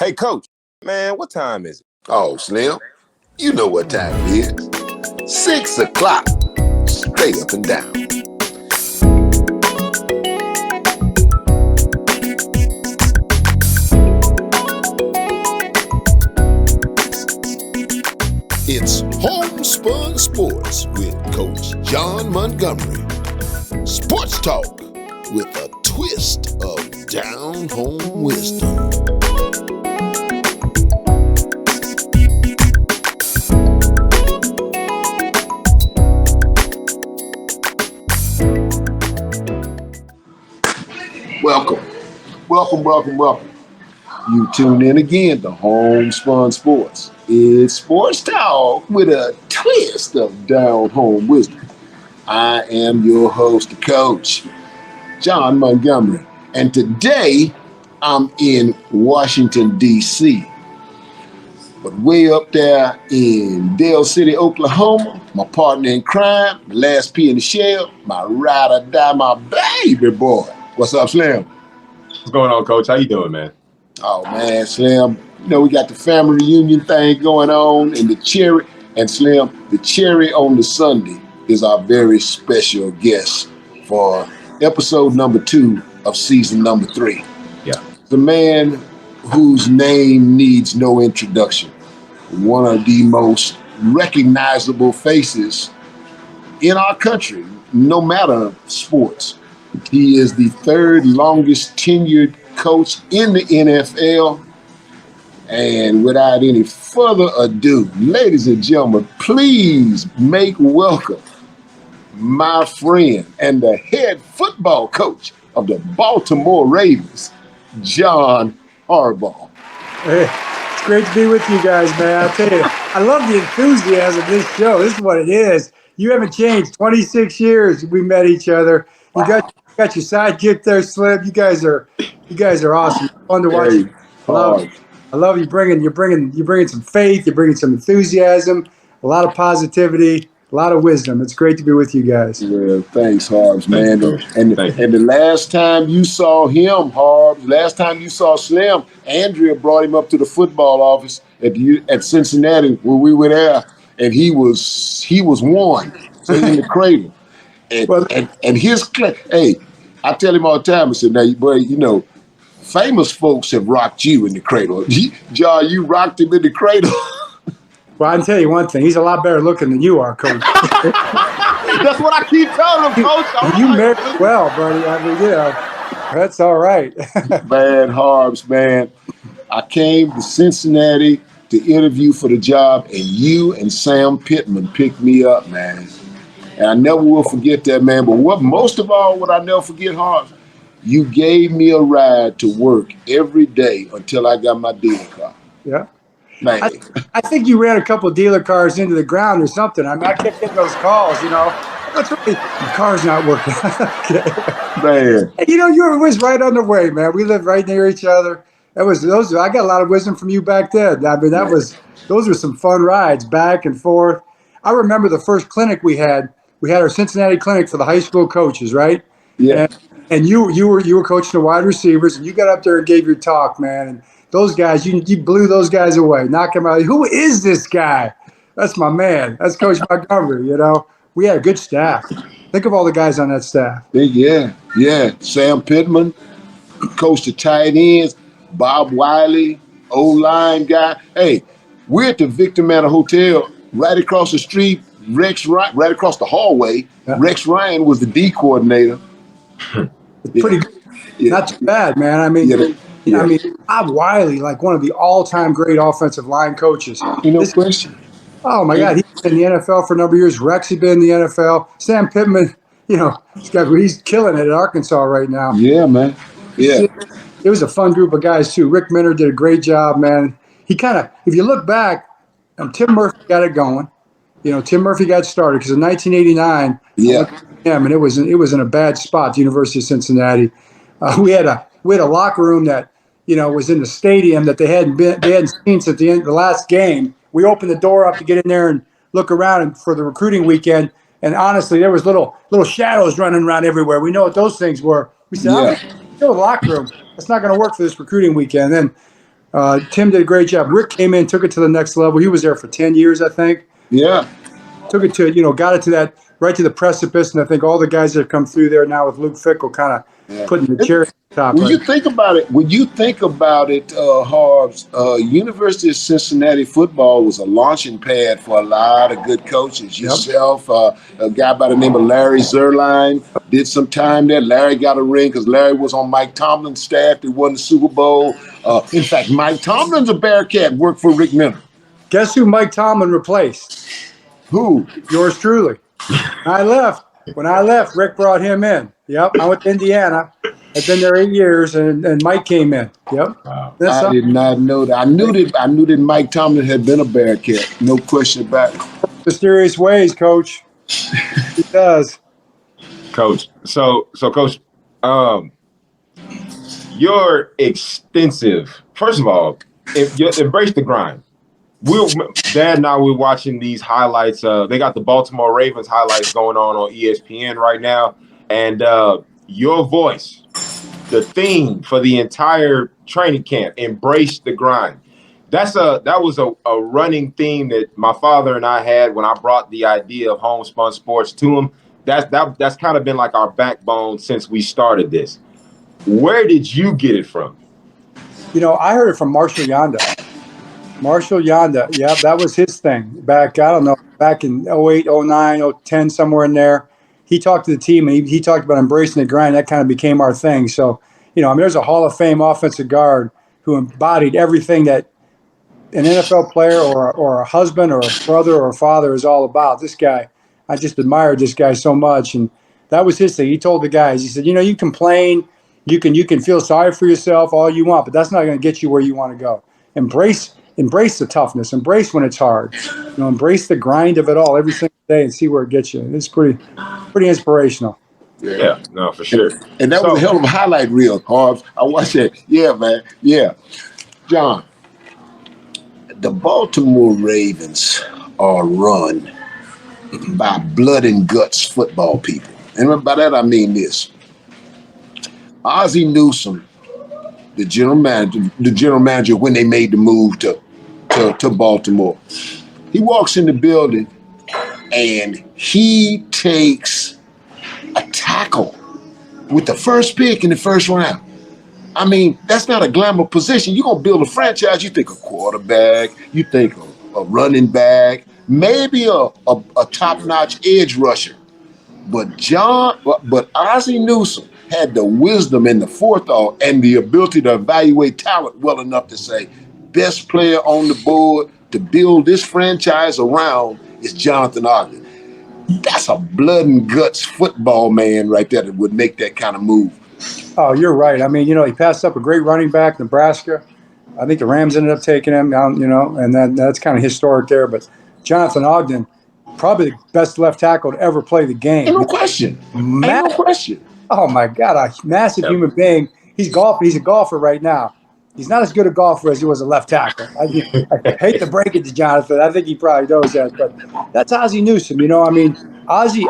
Hey, coach, man, what time is it? Oh, Slim, you know what time it is. 6 o'clock, straight up and down. It's Homespun Sports with Coach John Montgomery. Sports talk with a twist of down-home wisdom. Welcome. You tune in again to Homespun Sports. It's sports talk with a twist of down-home wisdom. I am your host, Coach John Montgomery, and today I'm in Washington, D.C. But way up there in Dale City, Oklahoma, my partner in crime, the last P in the shell, my ride or die, my baby boy. What's up, Slim? What's going on, coach? How you doing, man? Oh, man, Slim, you know, we got the family reunion thing going on, and the cherry on the Sunday is our very special guest for episode number 2 of season number 3. Yeah. The man whose name needs no introduction. One of the most recognizable faces in our country, no matter sports. He is the third longest tenured coach in the NFL. And without any further ado, ladies and gentlemen, please make welcome my friend and the head football coach of the Baltimore Ravens, John Harbaugh. Hey, it's great to be with you guys, man. I'll tell you, I love the enthusiasm of this show. This is what it is. You haven't changed. 26 years we met each other. You got your sidekick there, Slim. You guys are awesome. Fun to watch. Hey, I love you you're bringing some faith, you're bringing some enthusiasm, a lot of positivity, a lot of wisdom. It's great to be with you guys. Well, thanks, Harbs, man. And the last time you saw him, Harbs, last time you saw Slim, Andrea brought him up to the football office at Cincinnati where we were there, and he was one, so in the cradle. And his hey, I tell him all the time, I said, now, boy, you know, famous folks have rocked you in the cradle. John, you rocked him in the cradle. Well, I can tell you one thing. He's a lot better looking than you are, Coach. That's what I keep telling him, Coach. You married well, buddy. I mean, you know, that's all right. Man, Harbs, man. I came to Cincinnati to interview for the job, and you and Sam Pittman picked me up, man. And I never will forget that, man. But what I never forget, Harbs, you gave me a ride to work every day until I got my dealer car. Yeah. Man. I think you ran a couple of dealer cars into the ground or something. I mean, I kept getting those calls, you know. That's right. The car's not working. Okay. Man. You know, you were always right on the way, man. We lived right near each other. I got a lot of wisdom from you back then. I mean, those were some fun rides back and forth. I remember the first clinic we had. We had our Cincinnati clinic for the high school coaches, right? Yeah. And you were coaching the wide receivers, and you got up there and gave your talk, man. And those guys, you blew those guys away, knock them out. Who is this guy? That's my man. That's Coach Montgomery, you know. We had a good staff. Think of all the guys on that staff. Yeah. Sam Pittman, coached the tight ends, Bob Wiley, O-line guy. Hey, we're at the Victor Manor Hotel right across the street, Rex Ryan, right across the hallway. Yeah. Rex Ryan was the D coordinator. Pretty good. Yeah. Not too bad, man. I mean, I mean, Bob Wiley, like one of the all-time great offensive line coaches. No question. Oh, my God. He's been in the NFL for a number of years. Rex has been in the NFL. Sam Pittman, you know, he's killing it at Arkansas right now. Yeah, man. Yeah. It was a fun group of guys, too. Rick Minner did a great job, man. He kind of, if you look back, Tim Murphy got it going. You know, Tim Murphy got started because in 1989, and it was in a bad spot, the University of Cincinnati. We had a locker room that, you know, was in the stadium that they hadn't seen since the last game. We opened the door up to get in there and look around for the recruiting weekend, and honestly, there was little shadows running around everywhere. We know what those things were. We said, "Oh, go to the locker room. That's not going to work for this recruiting weekend." Then Tim did a great job. Rick came in, took it to the next level. He was there for 10 years, I think. Yeah. Took it to, got it to that, right to the precipice. And I think all the guys that have come through there now with Luke Fickell kind of putting the cherry on top. When you think about it, Harbs, University of Cincinnati football was a launching pad for a lot of good coaches. Yourself, a guy by the name of Larry Zerline did some time there. Larry got a ring because Larry was on Mike Tomlin's staff. They won the Super Bowl. In fact, Mike Tomlin's a Bearcat, worked for Rick Minner. Guess who Mike Tomlin replaced? Who? Yours truly. When I left, Rick brought him in. Yep, I went to Indiana. I've been there 8 years, and Mike came in. Yep. Wow. I did not know that. I knew that Mike Tomlin had been a Bearcat. No question about it. Mysterious ways, Coach. He does. Coach. So Coach, your extensive. First of all, if you embrace the grind. Dad and I were watching these highlights. They got the Baltimore Ravens highlights going on ESPN right now, and your voice, the theme for the entire training camp, embrace the grind. That was a running theme that my father and I had when I brought the idea of homespun sports to him. That's kind of been like our backbone since we started this. Where did you get it from? I heard it from Marshall Yanda. Marshall Yanda, yeah, that was his thing back in 08, 09, 010, somewhere in there. He talked to the team, and he talked about embracing the grind. That kind of became our thing. So, there's a Hall of Fame offensive guard who embodied everything that an NFL player or a husband or a brother or a father is all about. This guy, I just admired this guy so much, and that was his thing. He told the guys, he said, you complain, you can feel sorry for yourself all you want, but that's not going to get you where you want to go. Embrace the toughness. Embrace when it's hard. Embrace the grind of it all every single day and see where it gets you. It's pretty inspirational. Yeah, no, for sure. And that was a hell of a highlight reel, Harbs. I watched it. Yeah, man. Yeah. John, the Baltimore Ravens are run by blood and guts football people. And by that I mean this. Ozzie Newsome, the general manager when they made the move to Baltimore. He walks in the building and he takes a tackle with the first pick in the first round. I mean, that's not a glamour position. You're going to build a franchise. You think a quarterback, you think a running back, maybe a top-notch edge rusher. But Ozzie Newsome had the wisdom and the forethought and the ability to evaluate talent well enough to say, best player on the board to build this franchise around is Jonathan Ogden. That's a blood and guts football man right there that would make that kind of move. Oh, you're right. I mean, he passed up a great running back, Nebraska. I think the Rams ended up taking him, and that's kind of historic there. But Jonathan Ogden, probably the best left tackle to ever play the game. Ain't no question. Ain't no question. Oh, my God, a massive human being. He's a golfer right now. He's not as good a golfer as he was a left tackle. I hate to break it to Jonathan. I think he probably knows that. But that's Ozzie Newsome. Ozzie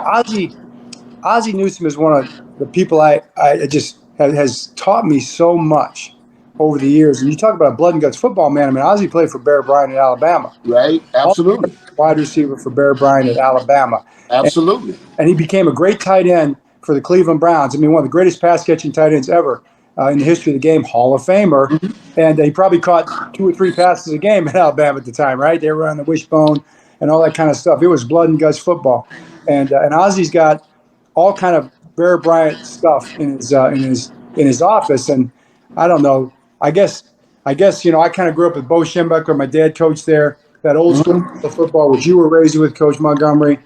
Newsome is one of the people I just has taught me so much over the years. And you talk about a blood and guts football man. I mean, Ozzie played for Bear Bryant at Alabama. Right, absolutely. Wide receiver for Bear Bryant at Alabama. Absolutely. And he became a great tight end for the Cleveland Browns. I mean, one of the greatest pass-catching tight ends ever in the history of the game, Hall of Famer. Mm-hmm. And he probably caught 2 or 3 passes a game at Alabama at the time, right? They were on the wishbone and all that kind of stuff. It was blood and guts football. And Ozzie's got all kind of Bear Bryant stuff in his office. And I don't know. I guess I kind of grew up with Bo Schembechler. My dad coached there. That old school football, which you were raised with, Coach Montgomery.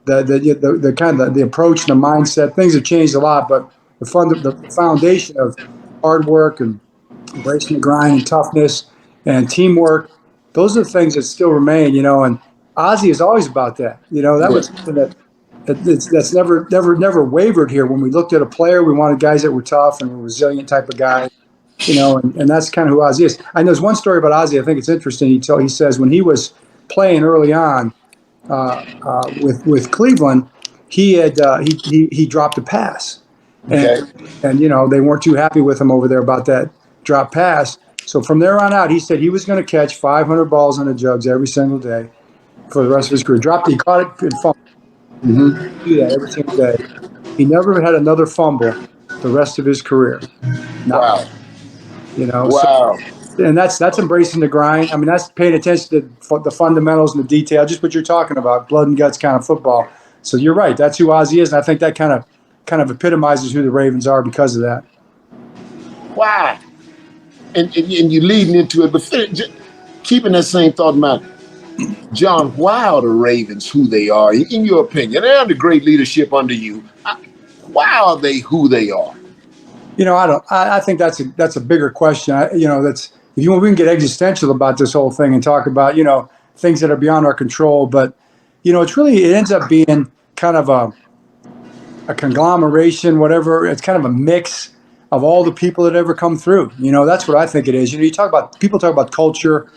The kind of the approach and the mindset. Things have changed a lot, but the foundation of hard work and embracing the grind and toughness and teamwork, those are the things that still remain. And Ozzie is always about that. That was something that's never wavered here. When we looked at a player, we wanted guys that were tough and were resilient type of guys. And that's kind of who Ozzie is. And there's one story about Ozzie I think it's interesting. He says when he was playing early on with Cleveland, he dropped a pass. And they weren't too happy with him over there about that drop pass. So from there on out, he said he was going to catch 500 balls on the jugs every single day for the rest of his career. He caught it and fumbled. Mm-hmm. Do that every single day. He never had another fumble the rest of his career. Wow. You know. Wow. So, and that's embracing the grind. I mean, that's paying attention to the fundamentals and the detail, just what you're talking about, blood and guts kind of football. So you're right. That's who Ozzie is, and I think that kind of epitomizes who the Ravens are because of that. Wow. And you're leading into it, but keeping that same thought in mind, John, why are the Ravens who they are, in your opinion? They're under great leadership under you. Why are they who they are? You know, I think that's a bigger question. That's we can get existential about this whole thing and talk about things that are beyond our control. But it ends up being kind of a conglomeration, whatever. It's kind of a mix of all the people that ever come through. That's what I think it is. People talk about culture,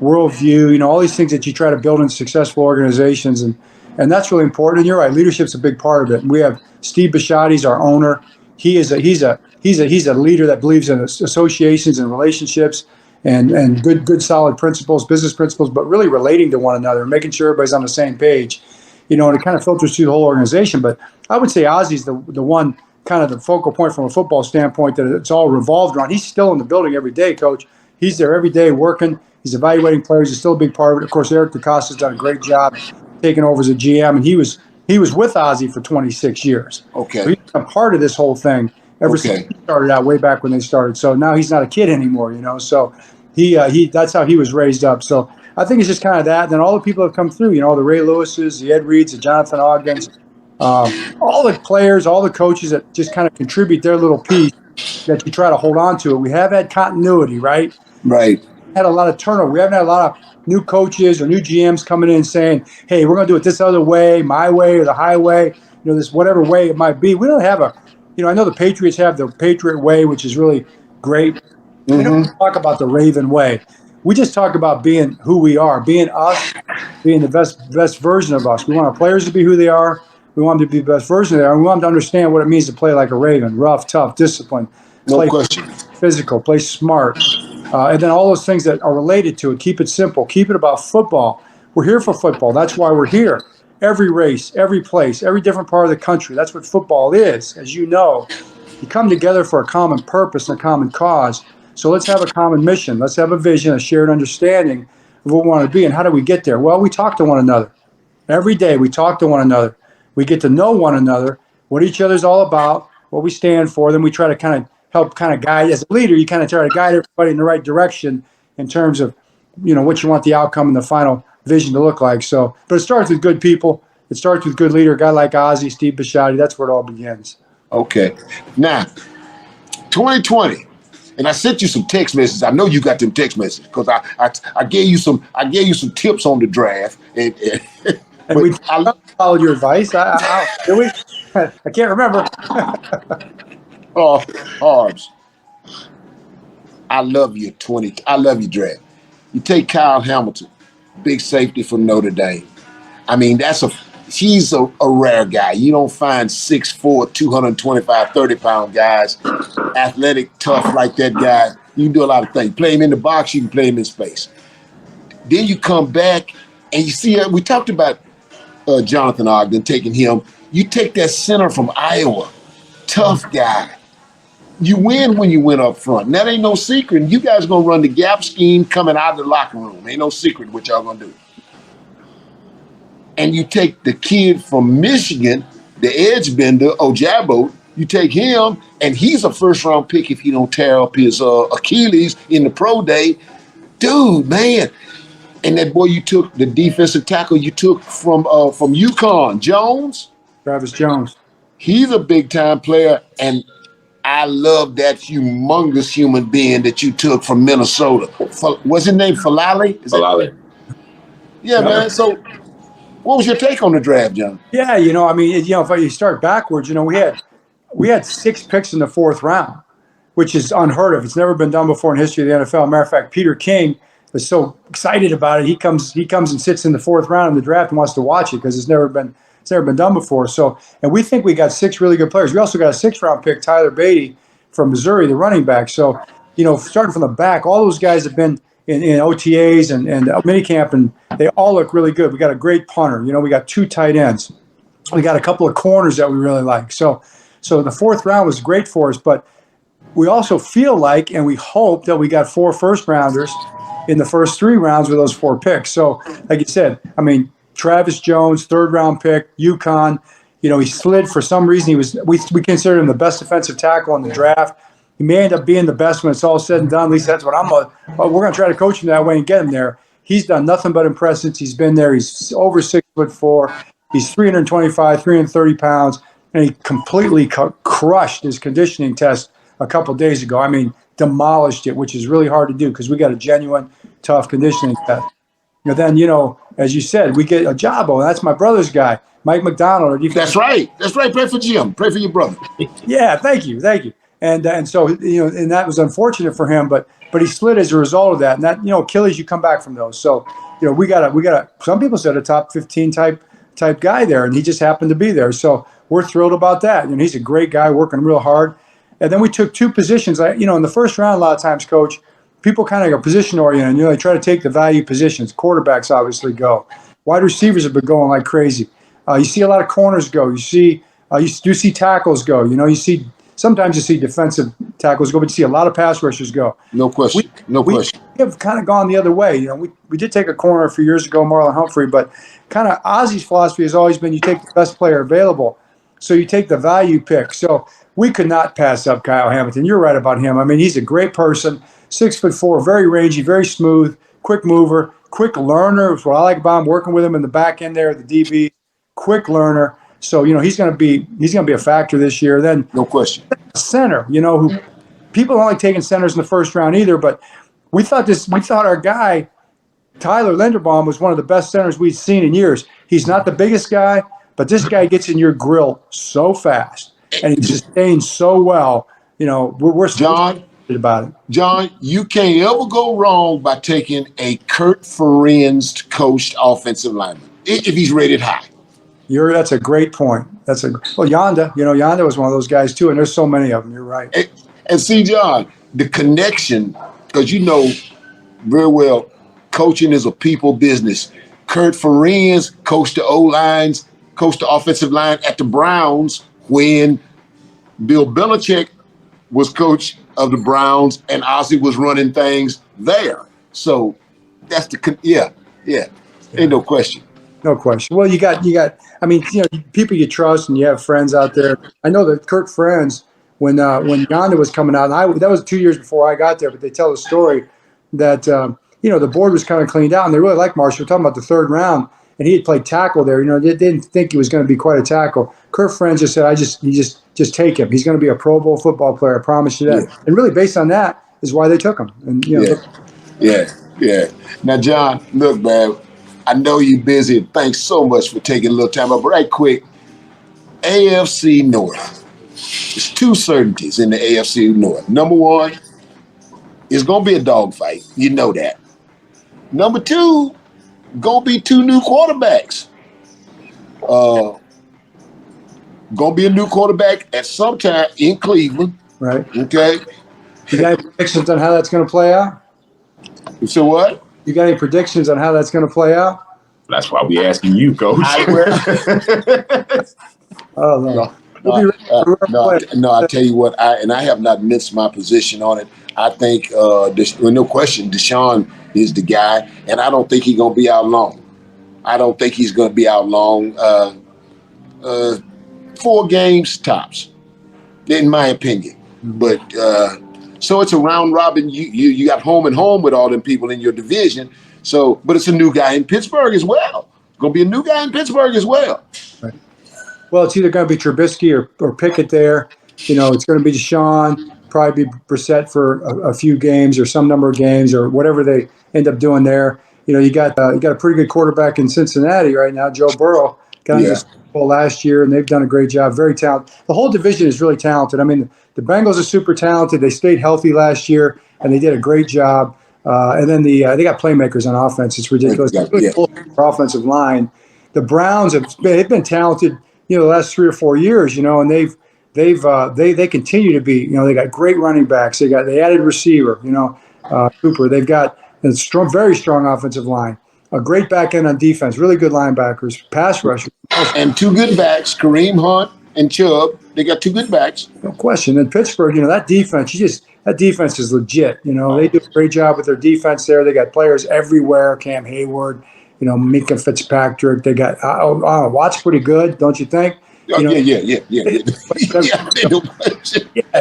worldview, all these things that you try to build in successful organizations, and that's really important. And you're right, leadership's a big part of it. We have Steve Bisciotti's our owner. He's a leader that believes in associations and relationships and good solid principles, business principles, but really relating to one another, making sure everybody's on the same page. And it kind of filters through the whole organization. But I would say Ozzie's the one kind of the focal point from a football standpoint that it's all revolved around. He's still in the building every day, Coach. He's there every day working. He's evaluating players. He's still a big part of it. Of course, Eric DeCosta's done a great job taking over as a GM, and he was with Ozzie for 26 years. Okay. So he's a part of this whole thing ever since he started out way back when they started. So now he's not a kid anymore, So he that's how he was raised up. So I think it's just kind of that. And then all the people have come through, the Ray Lewises, the Ed Reeds, the Jonathan Ogdens, all the players, all the coaches that just kind of contribute their little piece that you try to hold on to it. We have had continuity, right? Right. Had a lot of turnover. We haven't had a lot of new coaches or new GMs coming in and saying, hey, we're going to do it this other way, my way or the highway, this whatever way it might be. We don't have I know the Patriots have the Patriot way, which is really great. Mm-hmm. We don't talk about the Raven way. We just talk about being who we are, being us, being the best version of us. We want our players to be who they are. We want them to be the best version of they are. And we want them to understand what it means to play like a Raven, rough, tough, disciplined, no question, physical, play smart. And then all those things that are related to it. Keep it simple. Keep it about football. We're here for football. That's why we're here. Every race, every place, every different part of the country. That's what football is. As you know, you come together for a common purpose and a common cause. So let's have a common mission. Let's have a vision, a shared understanding of what we want to be. And how do we get there? Well, we talk to one another. Every day we talk to one another. We get to know one another, what each other's all about, what we stand for. Then we try to kind of help guide. As a leader, you kind of try to guide everybody in the right direction in terms of, what you want the outcome and the final vision to look like. So, but it starts with good people. It starts with good leader, a guy like Ozzie, Steve Bisciotti. That's where it all begins. Okay. Now, 2020, and I sent you some text messages. I know you got them text messages because I gave you some tips on the draft. And we followed your advice. Did we? I can't remember. Oh, Harbs, I love you draft. You take Kyle Hamilton, big safety from Notre Dame. I mean, he's a rare guy. You don't find 6'4", 225, 30-pound guys, athletic, tough like that guy. You can do a lot of things. Play him in the box, you can play him in space. Then you come back and you see, we talked about Jonathan Ogden, taking him. You take that center from Iowa, tough guy. You win when you win up front. And that ain't no secret. You guys are going to run the gap scheme coming out of the locker room. Ain't no secret what y'all going to do. And you take the kid from Michigan, the edge bender, Ojabo, you take him, and he's a first-round pick if he don't tear up his Achilles in the pro day. Dude, man. And that boy you took, the defensive tackle you took from UConn, Jones. Travis Jones. He's a big-time player, and I love that humongous human being that you took from Minnesota. What's his name, Falali? Falali. Yeah, man. So what was your take on the draft, John? Yeah, if you start backwards, we had 6 picks in the 4th round, which is unheard of. It's never been done before in history of the NFL. Matter of fact, Peter King is so excited about it. He comes and sits in the 4th round in the draft and wants to watch it because it's never been done before. So, and we think we got 6 really good players. We also got a 6th round pick, Tyler Beatty from Missouri, the running back. So starting from the back, all those guys have been in OTAs and minicamp, and they all look really good. We got a great punter. We got 2 tight ends. We got a couple of corners that we really like. So the 4th round was great for us, but we also feel like, and we hope that we got 4 first-rounders in the first 3 rounds with those 4 picks. So, like you said, Travis Jones, 3rd-round pick, UConn. He slid for some reason. We consider him the best defensive tackle in the draft. He may end up being the best when it's all said and done. At least that's what we're going to try to coach him that way and get him there. He's done nothing but impress since he's been there. He's over 6'4". He's 325, 330 pounds, and he completely crushed his conditioning test a couple days ago. Demolished it, which is really hard to do because we got a genuine, tough conditioning test. Then, as you said, we get a Jabo, and that's my brother's guy, Mike McDonald. That's right. Pray for Jim. Pray for your brother. Yeah, thank you. And so, and that was unfortunate for him, but he slid as a result of that. And that, Achilles, you come back from those. So, we got a some people said a top 15 type guy there, and he just happened to be there. So we're thrilled about that. He's a great guy working real hard. And then we took 2 positions. In the first round, a lot of times, Coach, people kind of go position oriented. They try to take the value positions. Quarterbacks obviously go. Wide receivers have been going like crazy. You see a lot of corners go. You do see tackles go. Sometimes you see defensive tackles go, but you see a lot of pass rushers go. No question. We have kind of gone the other way. We did take a corner a few years ago, Marlon Humphrey, but kind of Ozzy's philosophy has always been you take the best player available. So you take the value pick. So we could not pass up Kyle Hamilton. You're right about him. He's a great person, 6'4", very rangy, very smooth, quick mover, quick learner. That's what I like about him. Working with him in the back end there, the DB, quick learner. So he's going to be a factor this year. Then no question, center. Who people don't like taking centers in the first round either. But we thought our guy Tyler Linderbaum was one of the best centers we'd seen in years. He's not the biggest guy, but this guy gets in your grill so fast, and he sustains so well. We're John about it. John, you can't ever go wrong by taking a Kirk Ferentz coached offensive lineman if he's rated high. That's a great point. Yonda. Yonda was one of those guys too, and there's so many of them. You're right. And see, John, the connection, because very well, coaching is a people business. Kirk Ferentz coached the O-lines, coached the offensive line at the Browns when Bill Belichick was coach of the Browns and Ozzie was running things there. So that's ain't no question. No question. Well, you got. People you trust, and you have friends out there. I know that Kirk Ferentz, when Yonda was coming out, and that was 2 years before I got there. But they tell the story that the board was kind of cleaned out, and they really liked Marshall. We're talking about the 3rd round, and he had played tackle there. They didn't think he was going to be quite a tackle. Kirk Ferentz just said, "You just take him. He's going to be a Pro Bowl football player. I promise you that." Yeah. And really, based on that, is why they took him. And yeah. Now, John, look, man. I know you're busy. Thanks so much for taking a little time up. Right quick, AFC North. There's 2 certainties in the AFC North. Number 1, it's going to be a dogfight. You know that. Number 2, going to be 2 new quarterbacks. Going to be a new quarterback at some time in Cleveland. Right. Okay. You got any predictions on how that's going to play out? So what? You got any predictions on how that's going to play out? That's why we asking you, Coach. Oh no. No, I tell you what, I have not missed my position on it. I think, no question, Deshaun is the guy, and I don't think he's going to be out long. 4 games tops, in my opinion. But so it's a round robin. You got home and home with all them people in your division. So, but it's a new guy in Pittsburgh as well. It's going to be a new guy in Pittsburgh as well. Right. Well, it's either going to be Trubisky or Pickett there. It's going to be Deshaun, probably be Brissett for a few games or some number of games or whatever they end up doing there. You got a pretty good quarterback in Cincinnati right now, Joe Burrow. Got into the Super Bowl last year, and they've done a great job. Very talented. The whole division is really talented. The Bengals are super talented. They stayed healthy last year, and they did a great job. And then they got playmakers on offense. It's ridiculous. Their offensive line. The Browns they've been talented, the last 3 or 4 years, and they continue to be, you know, they got great running backs. They added receiver, you know, Cooper. They've got a strong, very strong offensive line, a great back end on defense, really good linebackers, pass rushers. And two good backs, Kareem Hunt and Chubb. They got two good backs. No question. And Pittsburgh, you know, that defense, that defense is legit. You know, they do a great job with their defense there. They got players everywhere. Cam Hayward, you know, Mika Fitzpatrick. They got Watt's pretty good, don't you think? Oh, You know, yeah.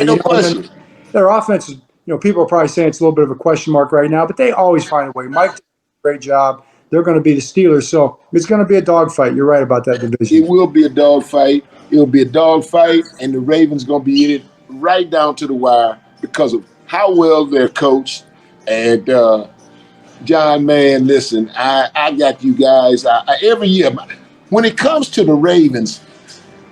No question. Their offense is, you know, people are probably saying it's a little bit of a question mark right now, but they always find a way. Mike did a great job. They're going to be the Steelers, so it's going to be a dogfight. You're right about that division. It will be a dogfight. It'll be a dogfight, and the Ravens going to be in it right down to the wire because of how well they're coached. And John, man, listen, I got you guys. Every year, when it comes to the Ravens,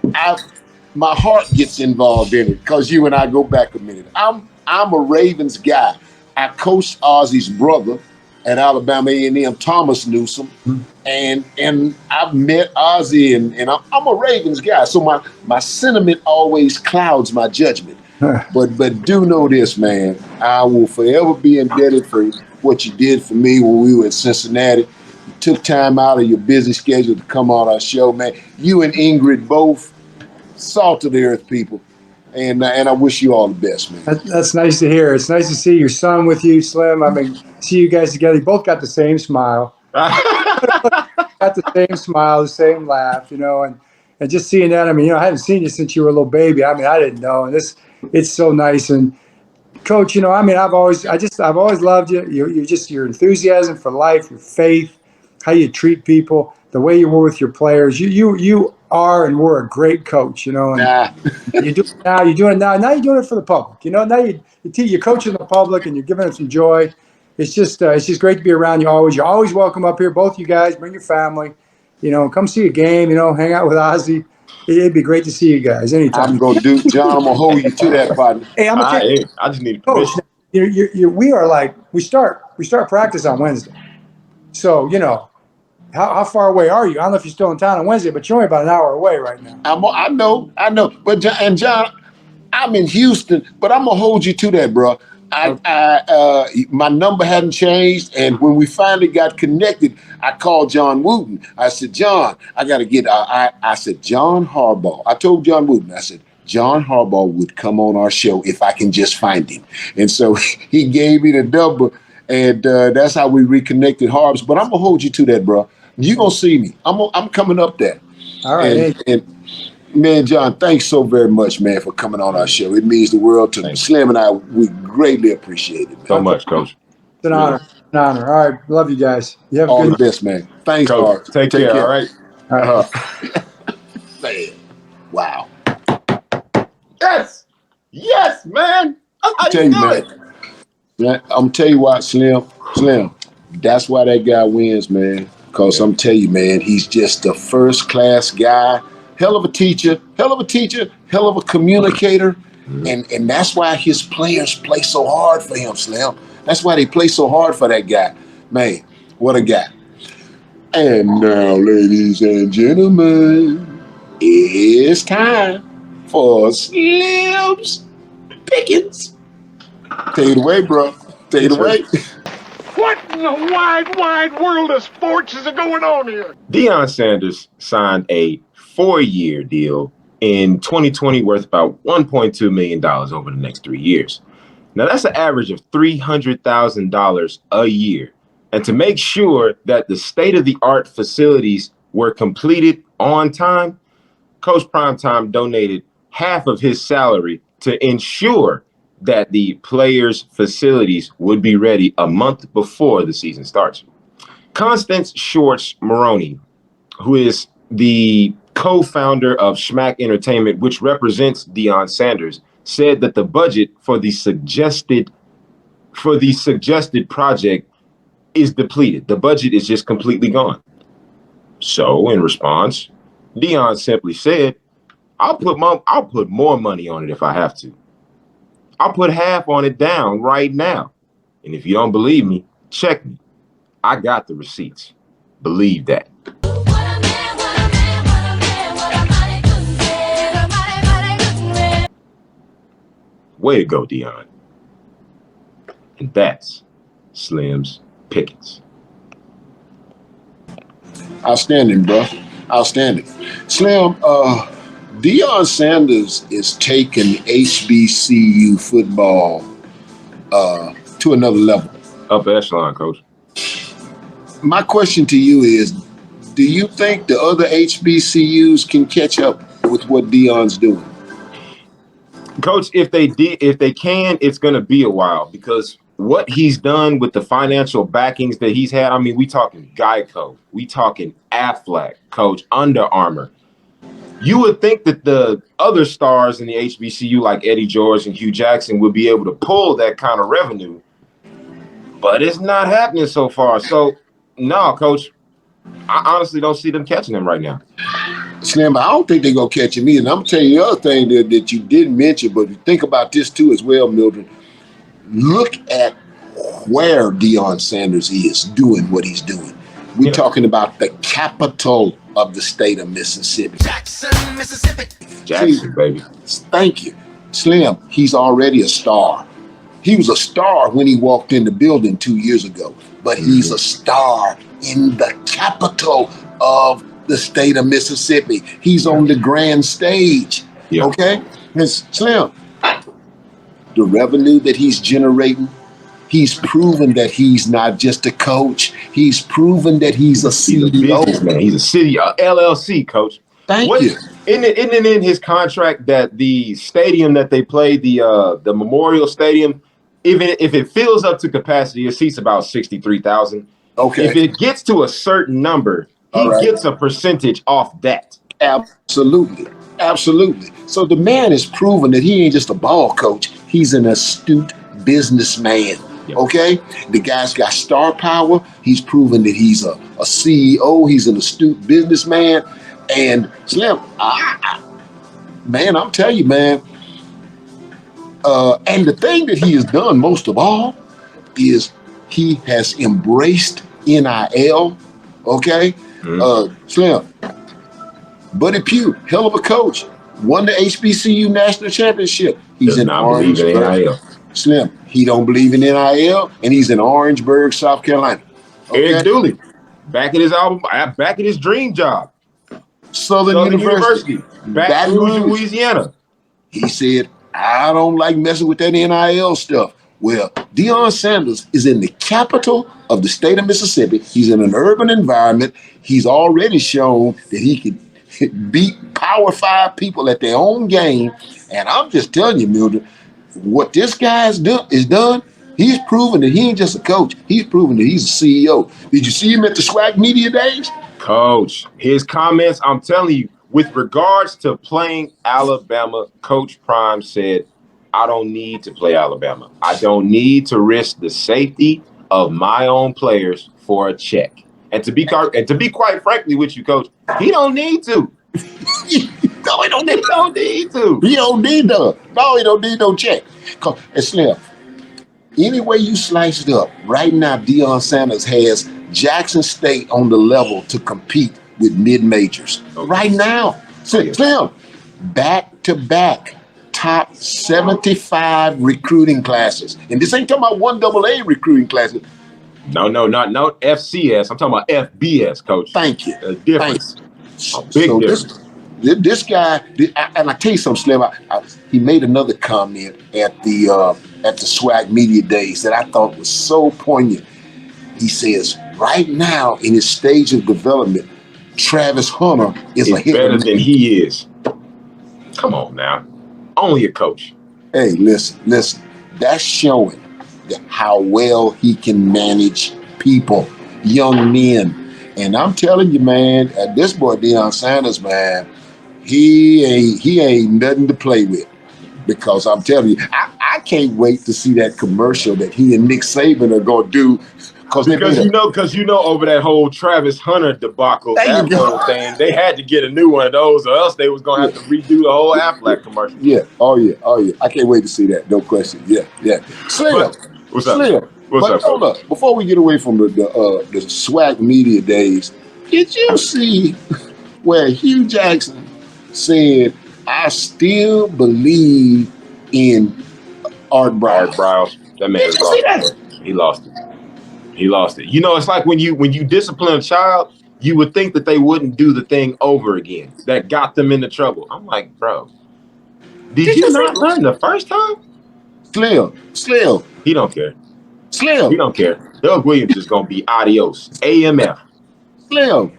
my heart gets involved in it because you and I go back a minute. I'm a Ravens guy. I coached Ozzy's brother at Alabama A&M, Thomas Newsom, and I've met Ozzy, and I'm a Ravens guy. So my sentiment always clouds my judgment. But do know this, man. I will forever be indebted for what you did for me when we were in Cincinnati. You took time out of your busy schedule to come on our show, man. You and Ingrid both salt of the earth people. And I wish you all the best, man. That's nice to hear. It's nice to see your son with you, Slim. I mean, see you guys together. You both got the same smile. Got the same smile, the same laugh, you know, and just seeing that. I mean, you know, I haven't seen you since you were a little baby. I mean, I didn't know, and it's so nice. And Coach, you know, I mean, I've always loved you. Your enthusiasm for life, your faith, how you treat people, the way you were with your players. You are and were a great coach, you know. And you do it now. You're doing it now. Now you're doing it for the public. You know, now you're coaching the public and you're giving them some joy. It's just great to be around you always. You're always welcome up here, both you guys. Bring your family. You know, come see a game. You know, hang out with Ozzy. It'd be great to see you guys anytime. I'm gonna do, John. I'm gonna hold you to that, partner. Hey, I just need permission. Coach, we start practice on Wednesday. So, you know, how far away are you? I don't know if you're still in town on Wednesday, but you're only about an hour away right now. I know. But John, I'm in Houston, but I'm gonna hold you to that, bro. My number hadn't changed, and when we finally got connected, I called John Wooten. I said, John, I got to get. I said, John Harbaugh. I told John Wooten. I said, John Harbaugh would come on our show if I can just find him. And so he gave me the number, and that's how we reconnected, Harbs. But I'm gonna hold you to that, bro. You gonna see me. I'm coming up there. All right. And man, John, thanks so very much, man, for coming on our show. It means the world to me. Slim and I, we greatly appreciate it, man. So much, Coach. It's an honor. An honor. All right. Love you guys. You have all a the best, man. Thanks, Coach. Hart. Take care. All right. Man. Wow. Yes, man. I'm tell you, man. I'm tell you why, Slim. That's why that guy wins, man. Because I'm telling you, man, he's just a first-class guy. Hell of a teacher, hell of a communicator. And that's why his players play so hard for him, Slim. That's why they play so hard for that guy. Man, what a guy. And now, ladies and gentlemen, it's time for Slim's Pickens. Take it away, bro. Take it away. What in the wide world of sports is going on here? Deion Sanders signed a 4-year deal in 2020 worth about $1.2 million over the next 3 years. Now, that's an average of $300,000 a year. And to make sure that the state-of-the-art facilities were completed on time, Coach Primetime donated half of his salary to ensure that the players' facilities would be ready a month before the season starts. Constance Schwartz Maroney, who is the co-founder of Schmack Entertainment, which represents Deion Sanders, said that the budget for the suggested project is depleted. The budget is just completely gone. So in response, Deion simply said, I'll put more money on it if I have to. I'll put half on it down right now. And if you don't believe me, check me. I got the receipts. Believe that. Way to go, Deion. And that's Slim's Pickens. Outstanding, bro. Outstanding. Slim, Deion Sanders is taking HBCU football to another level. Upper echelon, coach. My question to you is, do you think the other HBCUs can catch up with what Deion's doing? Coach, if they can, it's going to be a while, because what he's done with the financial backings that he's had, I mean, we talking Geico, we talking Aflac, coach, Under Armour. You would think that the other stars in the HBCU like Eddie George and Hugh Jackson would be able to pull that kind of revenue, but it's not happening so far. So, no, coach, I honestly don't see them catching him right now. Slim, I don't think they're going to catch him either. And I'm going to tell you the other thing that you didn't mention, but think about this too as well, Mildred. Look at where Deion Sanders is doing what he's doing. We're talking about the capital of the state of Mississippi. Jackson, Mississippi. Jackson, baby. Thank you. Slim, he's already a star. He was a star when he walked in the building 2 years ago, but he's a star in the capital of the state of Mississippi. He's on the grand stage, okay? And Slim, the revenue that he's generating, he's proven that he's not just a coach. He's proven that he's a CEO. He's a city LLC, coach. Thank you. Isn't it in his contract that the stadium that they play, the Memorial Stadium, even if it fills up to capacity, it seats about 63,000. Okay. If it gets to a certain number, he gets a percentage off that. Absolutely. Absolutely. So the man has proven that he ain't just a ball coach. He's an astute businessman. Yep. Okay? The guy's got star power. He's proven that he's a CEO. He's an astute businessman. And Slim, man, I'm telling you, man. And the thing that he has done most of all is he has embraced NIL. Okay? Slim, Buddy Pugh, hell of a coach, won the HBCU national championship. He's in Orangeburg. Slim, he don't believe in NIL, and he's in Orangeburg, South Carolina. Okay? Eric Dooley, back at his album, back at his dream job. Southern University, Baton Rouge, Louisiana. He said, I don't like messing with that NIL stuff. Well, Deion Sanders is in the capital of the state of Mississippi. He's in an urban environment. He's already shown that he can beat Power 5 people at their own game. And I'm just telling you, Mildred, what this guy is done, he's proven that he ain't just a coach. He's proven that he's a CEO. Did you see him at the SWAC Media Days? Coach, his comments, I'm telling you, with regards to playing Alabama, Coach Prime said, I don't need to play Alabama. I don't need to risk the safety of my own players for a check. And to be quite frankly with you, Coach, he don't need to. No, he don't need to. He don't need no. No, he don't need no check. And Slim, any way you slice it up, right now Deion Sanders has Jackson State on the level to compete with mid-majors. Okay. Right now. Slim, back-to-back top 75 recruiting classes. And this ain't talking about 1AA recruiting classes. No, not FCS. I'm talking about FBS, Coach. Thank you. A difference. A big difference. This guy, and I tell you something, Slim, he made another comment at the SWAC Media Days that I thought was so poignant. He says, right now in his stage of development, Travis Hunter is better than he is. Come on now. Only a coach. Hey, listen. That's showing how well he can manage people, young men. And I'm telling you, man, this boy Deion Sanders, man, he ain't nothing to play with. Because I'm telling you, I can't wait to see that commercial that he and Nick Saban are gonna do. Because you know, over that whole Travis Hunter debacle, that whole thing, they had to get a new one of those, or else they was gonna have to redo the whole Aflac commercial. Yeah, oh yeah. I can't wait to see that. No question. Yeah. Slim, what's up? Hold up. Before we get away from the SWAC Media Days, did you see where Hugh Jackson said, "I still believe in Art Briles. Briles. That man Did you see that? He lost it. He lost it. You know, it's like when you discipline a child, you would think that they wouldn't do the thing over again that got them into trouble. I'm like, bro, did you not learn the first time? Slim. He don't care. Slim. He don't care. Doug Williams is gonna be adios. AMF. Slim.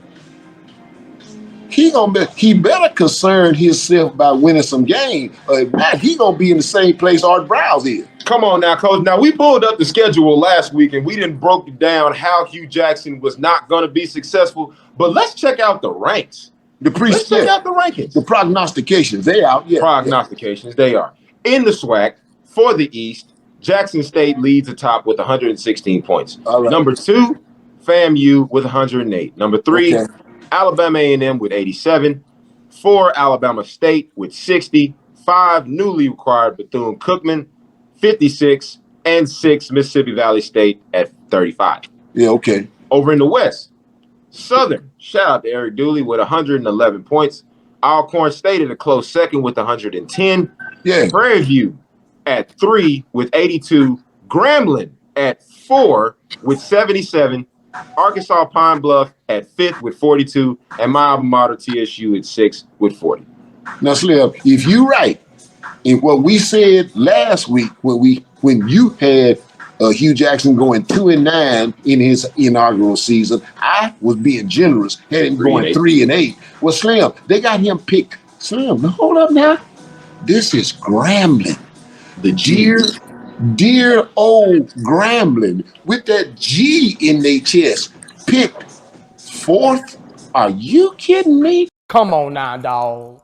He better concern himself about winning some game. If not, he gonna be in the same place Art Briles is. Come on now, Coach. Now, we pulled up the schedule last week, and we didn't broke it down how Hugh Jackson was not going to be successful. But let's check out the ranks. Let's check out the rankings. The prognostications, they out. Yeah. Prognostications, they are. In the SWAC, for the East, Jackson State leads atop with 116 points. All right. Number 2, FAMU with 108. Number 3, Alabama A&M with 87. 4, Alabama State with 60. 5, newly acquired Bethune-Cookman, 56, and 6, Mississippi Valley State at 35. Yeah, okay. Over in the West, Southern, shout out to Eric Dooley with 111 points. Alcorn State at a close second with 110. Yeah. Prairie View at 3 with 82. Grambling at 4 with 77. Arkansas Pine Bluff at 5th with 42. And my alma mater, TSU, at 6 with 40. Now, Slim, if you're right in what we said last week when you had Hugh Jackson going 2-9 in his inaugural season, I was being generous, had him going 3-8. Well, Slim, they got him picked. Slim, now hold up now. This is Grambling. The dear old Grambling with that G in their chest, picked 4th. Are you kidding me? Come on now, dog.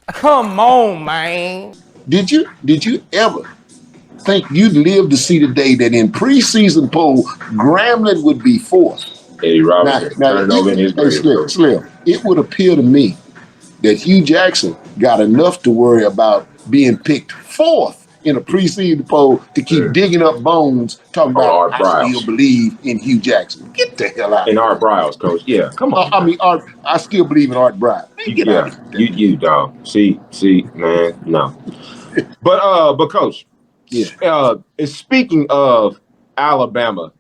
Come on, man. Did you ever think you'd live to see the day that in preseason poll, Grambling would be 4th? Eddie Robinson, Slim, it would appear to me that Hugh Jackson got enough to worry about being picked 4th in a preseason poll to keep digging up bones, talking about I still believe in Hugh Jackson. Get the hell out of here. In Art Briles, Coach. Yeah, come on. I still believe in Art Briles. Get out of here. You dog. See, man, no. But Coach, speaking of Alabama,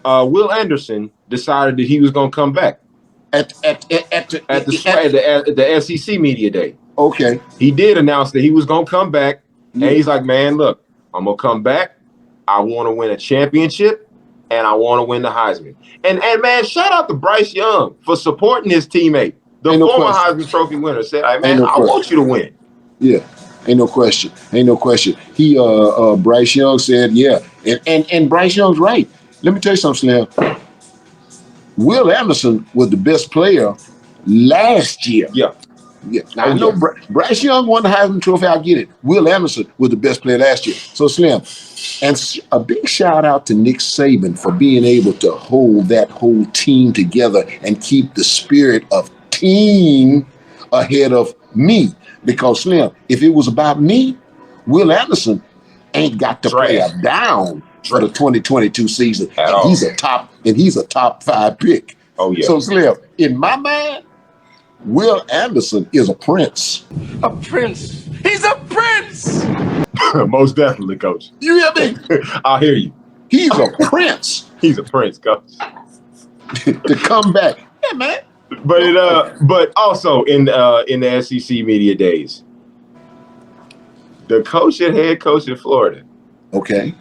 Will Anderson decided that he was going to come back at the SEC media day. Okay. He did announce that he was going to come back, and he's like, man, look, I'm going to come back. I want to win a championship, and I want to win the Heisman. And man, shout out to Bryce Young for supporting his teammate. The former Heisman Trophy winner said, hey, man, I want you to win. Yeah. Ain't no question. He Bryce Young said, yeah. And Bryce Young's right. Let me tell you something, Slim. Will Anderson was the best player last year. Yeah. Now, I know Bryce Young won the Heisman Trophy. I get it. Will Anderson was the best player last year. So, Slim, and a big shout out to Nick Saban for being able to hold that whole team together and keep the spirit of team ahead of me. Because, Slim, if it was about me, Will Anderson ain't got to play a down for the 2022 season. And he's a top 5 pick. Oh, yeah. So, Slim, in my mind, Will Anderson is a prince. A prince. He's a prince. Most definitely, Coach. You hear me? I hear you. He's a prince. He's a prince, Coach. To come back. Yeah, man. But also in the SEC media days, the head coach in Florida. Okay.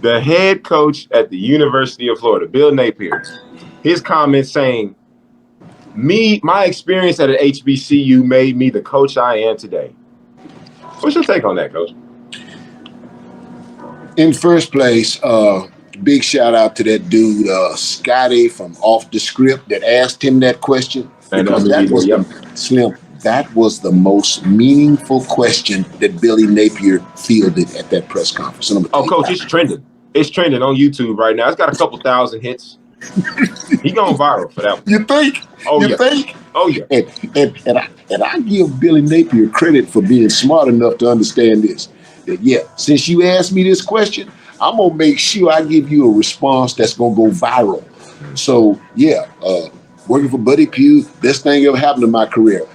The head coach at the University of Florida, Bill Napier, his comments saying, my experience at an HBCU made me the coach I am today. What's your take on that, Coach? In first place, big shout out to that dude, Scotty from Off the Script, that asked him that question. Because that was the most meaningful question that Billy Napier fielded at that press conference. Coach, it's trending. It's trending on YouTube right now. It's got a couple thousand hits. He going viral for that one. You think? Think? Oh yeah. And I give Billy Napier credit for being smart enough to understand this. That since you asked me this question, I'm gonna make sure I give you a response that's gonna go viral. So working for Buddy Pugh, best thing ever happened in my career.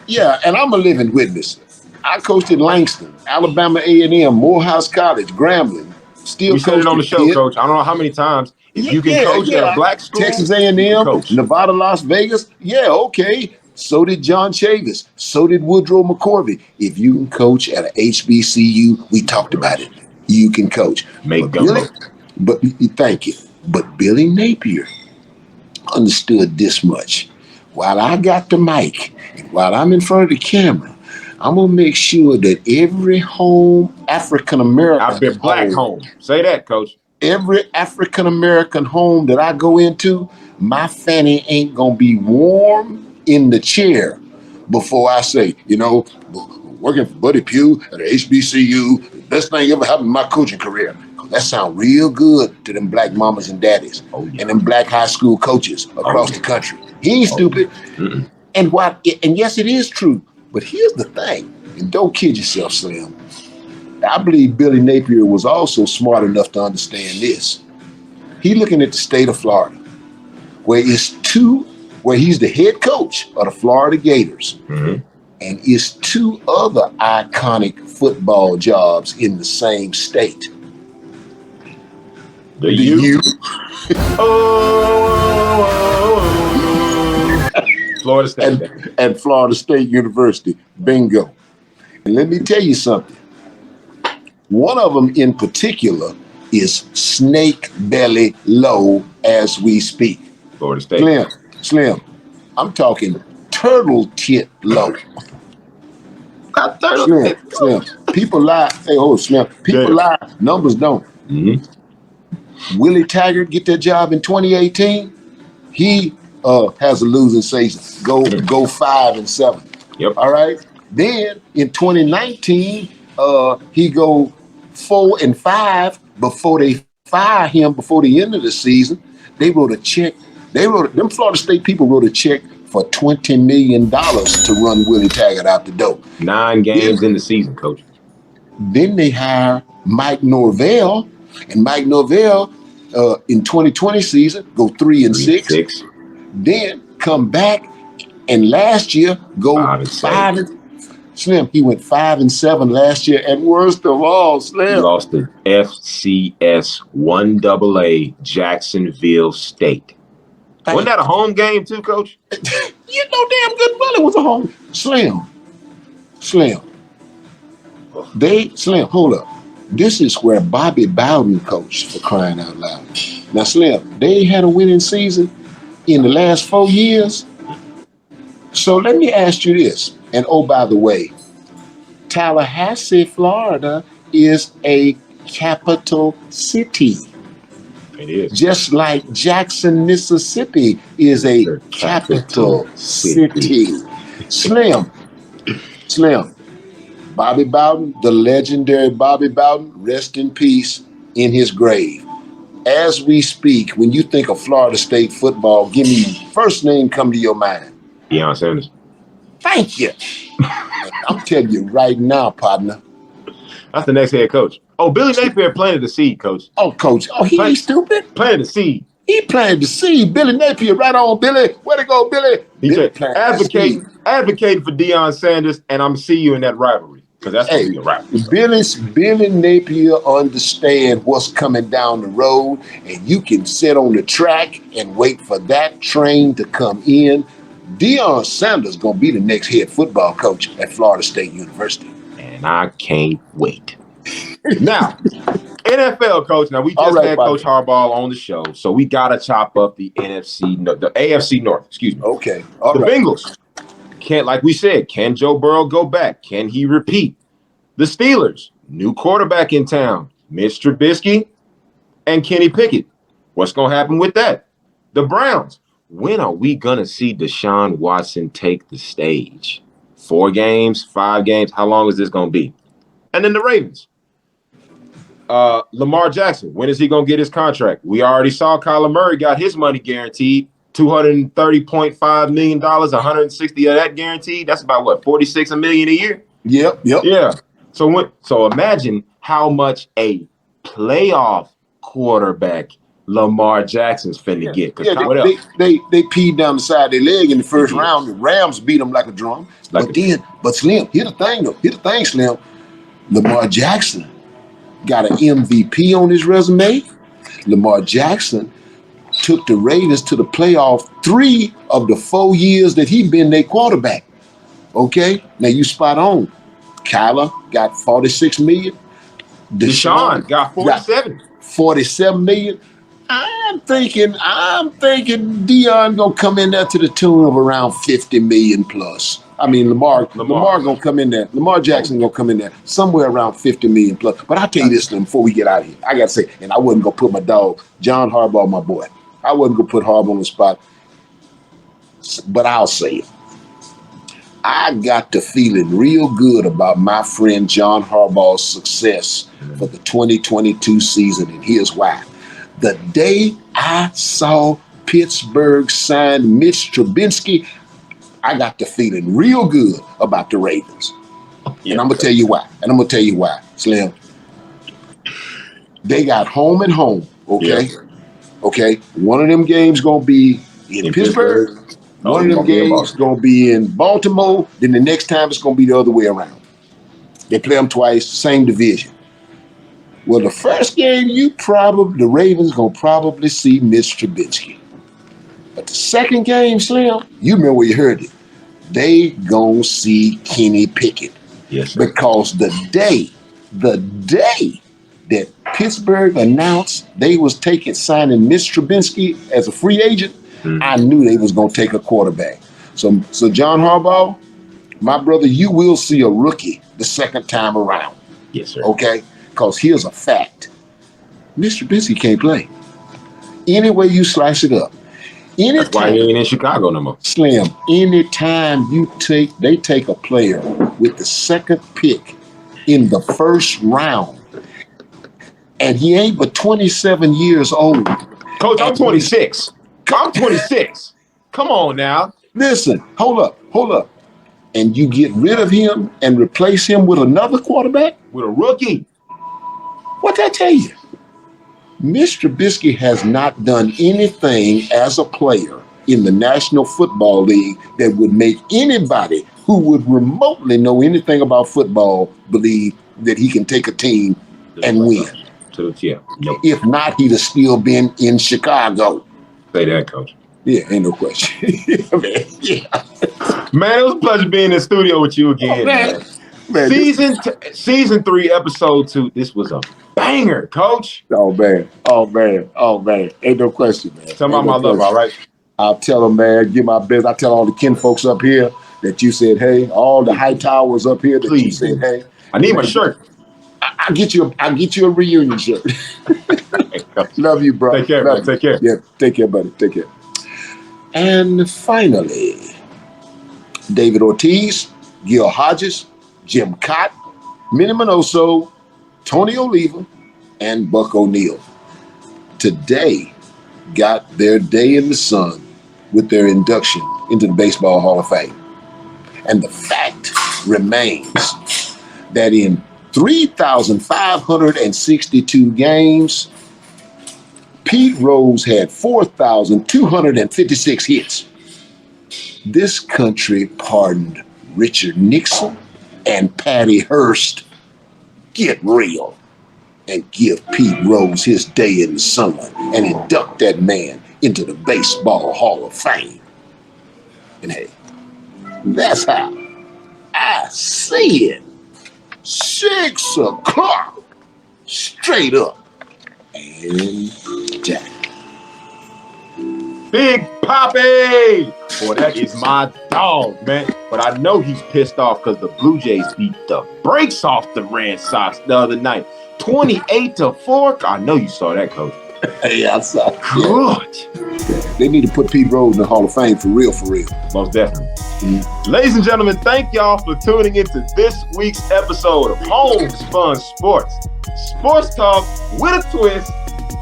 Yeah, and I'm a living witness. I coached at Langston, Alabama A&M, Morehouse College, Grambling. Still We said it on the show, Coach. I don't know how many times. If you can coach at a black school, Texas you can A&M, coach. Nevada, Las Vegas. Yeah, okay. So did John Chavis. So did Woodrow McCorvey. If you can coach at a HBCU, we talked about it. You can coach. Make gumbo. Thank you. But Billy Napier understood this much. While I got the mic, while I'm in front of the camera, I'm gonna make sure that every home African American, I've been black home. Say that, Coach. Every African American home that I go into, my fanny ain't gonna be warm in the chair before I say, working for Buddy Pugh at the HBCU, the best thing ever happened in my coaching career. That sound real good to them black mamas and daddies and them black high school coaches across the country. He ain't stupid. And yes, it is true. But here's the thing, and don't kid yourself, Slim. I believe Billy Napier was also smart enough to understand this. He looking at the state of Florida, where he's the head coach of the Florida Gators, and it's two other iconic football jobs in the same state. The U. Florida State. And Florida State University. Bingo. And let me tell you something. One of them in particular is Snake Belly Low as we speak. Florida State. Slim. I'm talking turtle tit low. Slim. People lie. Hey, Slim. People lie. Numbers don't. Willie Taggart get that job in 2018. He has a losing season. Go 5-7. Yep. All right. Then in 2019, he go 4-5 before they fire him before the end of the season. They wrote a check. Them Florida State people wrote a check for $20 million to run Willie Taggart out the door. 9 games in the season, Coach. Then they hire Mike Norvell, and Mike Norvell in 2020 season go 3-6. Then come back, and last year go 5. Slim, he went 5-7 last year, and worst of all, Slim, he lost to FCS 1AA Jacksonville State. Wasn't that a home game too, Coach? You know damn good well it was a home. Slim. Hold up. This is where Bobby Bowden coached, for crying out loud. Now, Slim, they had a winning season in the last 4 years. So let me ask you this. And oh, by the way, Tallahassee, Florida is a capital city. It is. Just like Jackson, Mississippi is a capital city. Slim. Bobby Bowden, the legendary Bobby Bowden, rest in peace in his grave. As we speak, when you think of Florida State football, give me first name come to your mind. Deion Sanders. Thank you. I'm telling you right now, partner. That's the next head coach. Oh, Billy Napier planted the seed, Coach. Oh, Coach. Oh, he ain't stupid. Planted the seed. He planted the seed. Billy Napier, right on, Billy. Way to go, Billy. Advocating for Deion Sanders, and I'm see you in that rivalry. Because that's going to be a rivalry. Billy Napier understand what's coming down the road, and you can sit on the track and wait for that train to come in. Deion Sanders going to be the next head football coach at Florida State University. And I can't wait. Now, NFL coach. Now, we just had Coach Harbaugh on the show, so we got to chop up the AFC North, excuse me. Okay. Bengals. Like we said, can Joe Burrow go back? Can he repeat? The Steelers, new quarterback in town, Mitch Trubisky and Kenny Pickett. What's going to happen with that? The Browns. When are we going to see Deshaun Watson take the stage? 4 games, 5 games? How long is this going to be? And then the Ravens. Lamar Jackson, when is he going to get his contract? We already saw Kyler Murray got his money guaranteed. $230.5 million, 160 of that guaranteed. That's about what, $46 million a year? Yep. Yeah. So imagine how much a playoff quarterback Lamar Jackson's finna get. Yeah, What else? they peed down the side of their leg in the first round. The Rams beat them like a drum. But Slim, here's the thing though. Here's the thing, Slim. Lamar Jackson got an MVP on his resume. Lamar Jackson took the Ravens to the playoff 3 of the 4 years that he been their quarterback. Okay? Now you spot on. Kyler got 46 million. Deshaun got 47. 47 million. I'm thinking Dion gonna come in there to the tune of around 50 million plus. I mean, Lamar gonna come in there. Lamar Jackson gonna come in there somewhere around 50 million plus. But I'll tell you this, Slim, before we get out of here, I gotta say, and I wasn't gonna put my dog, John Harbaugh, my boy. I wasn't gonna put Harbaugh on the spot, but I'll say it. I got the feeling real good about my friend John Harbaugh's success for the 2022 season, and here's why. The day I saw Pittsburgh sign Mitch Trubisky, I got the feeling real good about the Ravens. And I'm going to tell you why. Slim. They got home and home, okay? Yeah. Okay? One of them games going to be in Pittsburgh. One of them games is going to be in Baltimore. Then the next time it's going to be the other way around. They play them twice, same division. Well, the first game, the Ravens going to probably see Mitch Trubisky. But the second game, Slim, you remember where you heard it. They going to see Kenny Pickett. Yes, sir. Because the day that Pittsburgh announced they was signing Mitch Trubisky as a free agent, I knew they was going to take a quarterback. So John Harbaugh, my brother, you will see a rookie the second time around. Yes, sir. Okay? Because here's a fact. Mr. Trubisky can't play. Any way you slice it up. That's why he ain't in Chicago no more. Slim, anytime they take a player with the second pick in the first round, and he ain't but 27 years old. Coach, I'm 26. I'm 26. Come on now. Listen, hold up. And you get rid of him and replace him with another quarterback? With a rookie. What'd that tell you? Mr. Trubisky has not done anything as a player in the National Football League that would make anybody who would remotely know anything about football believe that he can take a team and win. If not, he'd have still been in Chicago. Say that, Coach. Yeah, ain't no question. Man, it was a pleasure being in the studio with you again. Man, season 3, episode 2. This was a banger, Coach. Oh man. Ain't no question, man. Tell my love, all right? I'll tell them, man, give my best. I tell all the kin folks up here that you said, hey, all the high towers up here that you said, hey. I need my shirt. I'll get you a reunion shirt. Love you, bro. Take care, man. Take care. Yeah, take care, buddy. Take care. And finally, David Ortiz, Gil Hodges, Jim Cott, Minnie Minoso, Tony Oliva, and Buck O'Neil. Today got their day in the sun with their induction into the Baseball Hall of Fame. And the fact remains that in 3,562 games, Pete Rose had 4,256 hits. This country pardoned Richard Nixon and Patty Hearst. Get real and give Pete Rose his day in the sun and induct that man into the Baseball Hall of Fame. And hey, that's how I see it. 6 o'clock, straight up and down. Big Papi! Boy, that is my dog, man. But I know he's pissed off because the Blue Jays beat the brakes off the Red Sox the other night. 28-4. I know you saw that, Coach. Yeah, I saw it. Good. They need to put Pete Rose in the Hall of Fame for real, for real. Most definitely. Ladies and gentlemen, thank y'all for tuning into this week's episode of Homespun Sports. Sports talk with a twist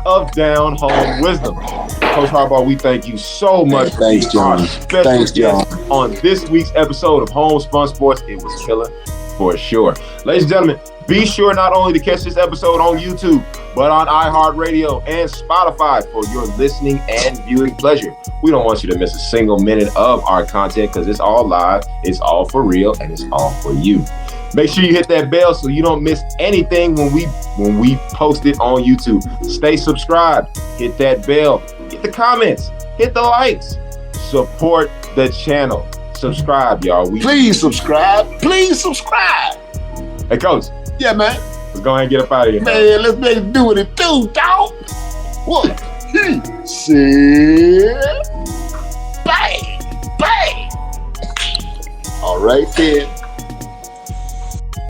of down home wisdom. Coach Harbaugh, we thank you so much for being our special guest on this week's episode of Homespun Sports. It was killer for sure. Ladies and gentlemen, Be sure not only to catch this episode on YouTube, but on iHeartRadio and Spotify for your listening and viewing pleasure. We don't want you to miss a single minute of our content because it's all live, it's all for real, and it's all for you. Make sure you hit that bell so you don't miss anything when we post it on YouTube. Stay subscribed, hit that bell, hit the comments, hit the likes, support the channel. Subscribe, y'all. Please subscribe. Please subscribe. Hey, Coach. Yeah, man. Let's go ahead and get up out of here. Man, let's make it do what it do, dog. What? See? Bang. Bang. All right, then.